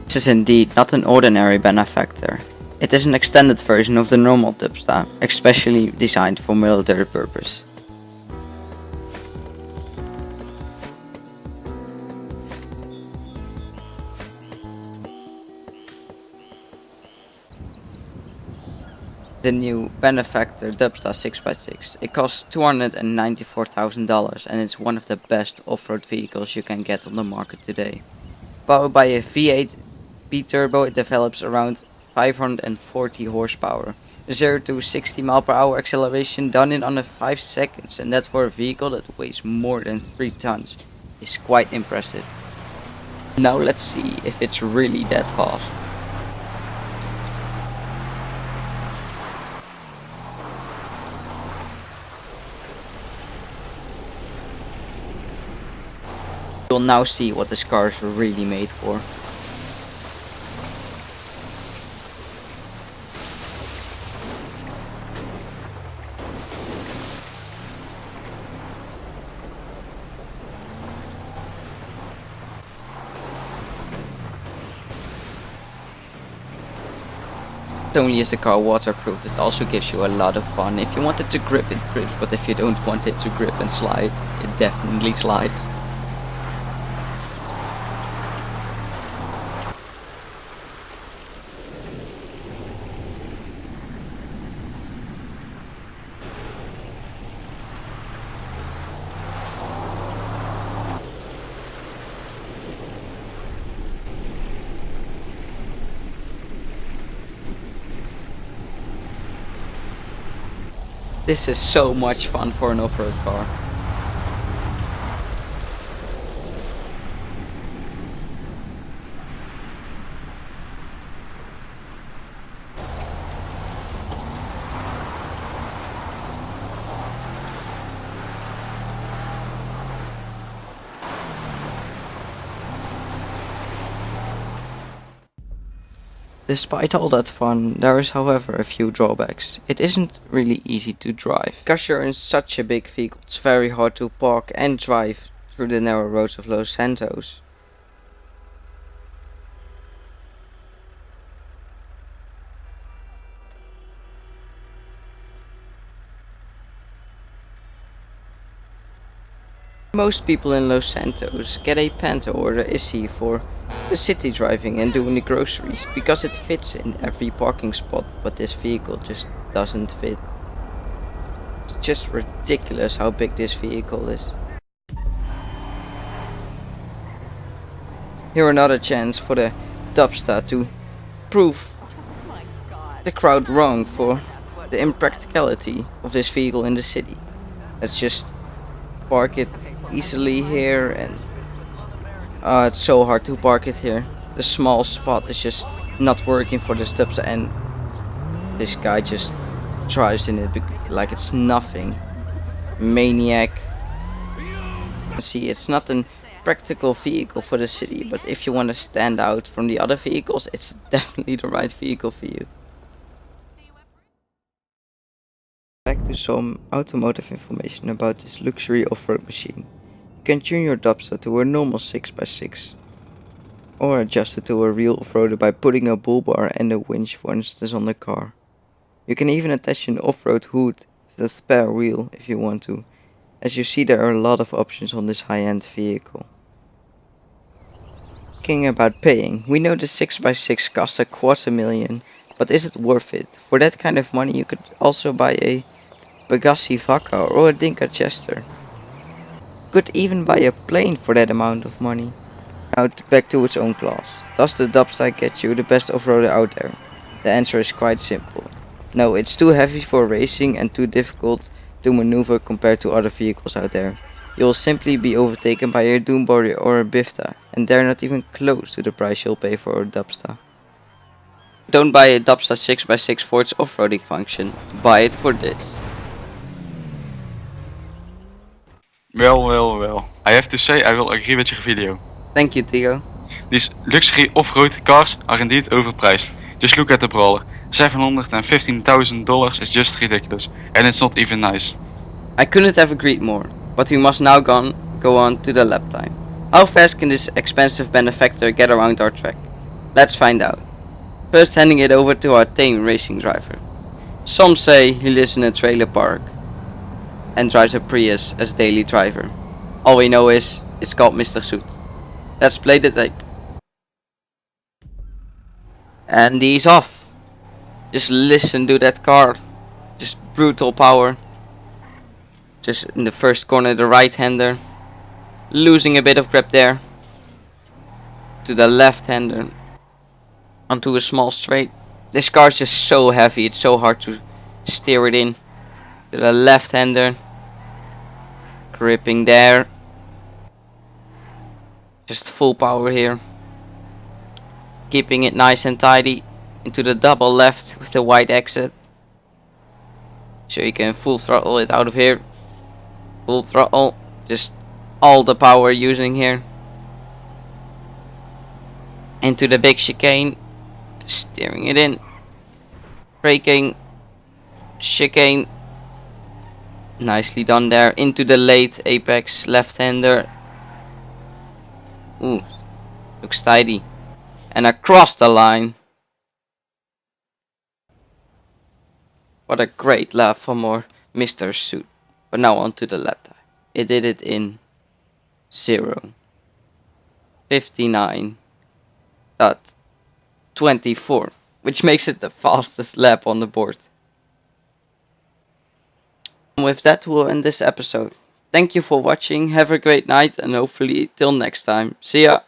This is indeed not an ordinary benefactor. It is an extended version of the normal Dubsta, especially designed for military purpose. The new benefactor Dubsta 6x6. It costs $294,000 and it's one of the best off-road vehicles you can get on the market today. Powered by a V8 B-turbo, it develops around 540 horsepower. 0 to 60 mph acceleration done in under 5 seconds, and that for a vehicle that weighs more than 3 tons is quite impressive. Now let's see if it's really that fast. You'll now see what this car is really made for. Not only is the car waterproof, it also gives you a lot of fun. If you want it to grip, it grips, but if you don't want it to grip and slide, it definitely slides. This is so much fun for an off-road car. Despite all that fun, there is however a few drawbacks. It isn't really easy to drive. Because you're in such a big vehicle, it's very hard to park and drive through the narrow roads of Los Santos. Most people in Los Santos get a Panto or the Issy for the city driving and doing the groceries because it fits in every parking spot, but this vehicle just doesn't fit. It's just ridiculous how big this vehicle is. Here another chance for the Dubsta to prove the crowd wrong for the impracticality of this vehicle in the city. Let's just park it easily here, and it's so hard to park it here. The small spot is just not working for this Dubsta, and this guy just drives in it like it's nothing. Maniac. See, it's not a practical vehicle for the city, but if you want to stand out from the other vehicles, it's definitely the right vehicle for you. Back to some automotive information about this luxury off-road machine. You can tune your Dubsta to a normal 6x6 or adjust it to a real off-roader by putting a bull bar and a winch, for instance, on the car. You can even attach an off-road hood with a spare wheel if you want to. As you see, there are a lot of options on this high-end vehicle. Thinking about paying, we know the 6x6 costs $250,000, but is it worth it? For that kind of money you could also buy a Bugatti Vaca or a Dinka Chester. You could even buy a plane for that amount of money. Now back to its own class. Does the Dubsta get you the best off-roader out there? The answer is quite simple. No, it's too heavy for racing and too difficult to maneuver compared to other vehicles out there. You'll simply be overtaken by a Doombody or a Bifta, and they're not even close to the price you'll pay for a Dubsta. Don't buy a Dubsta 6x6 for its off-roading function, buy it for this. Well. I have to say I will agree with your video. Thank you, Theo. These luxury off-road cars are indeed overpriced. Just look at the Brawler. $715,000 is just ridiculous, and it's not even nice. I couldn't have agreed more, but we must now go on to the lap time. How fast can this expensive benefactor get around our track? Let's find out. First handing it over to our tame racing driver. Some say he lives in a trailer park and drives a Prius as daily driver. All we know is it's called Mr. Suit. Let's play the tape. And he's off. Just listen to that car. Just brutal power. Just in the first corner, the right hander. Losing a bit of grip there. To the left hander. Onto a small straight. This car is just so heavy, it's so hard to steer it in. To the left hander. Gripping there. Just full power here. Keeping it nice and tidy. Into the double left with the wide exit. So you can full throttle it out of here. Full throttle. Just all the power using here. Into the big chicane. Steering it in. Braking. Chicane. Nicely done there. Into the late apex left-hander. Ooh. Looks tidy. And across the line. What a great lap from our Mr. Suit. But now on to the lap time. It did it in 0:59.24, which makes it the fastest lap on the board. And with that, we'll end this episode. Thank you for watching, have a great night, and hopefully till next time. See ya!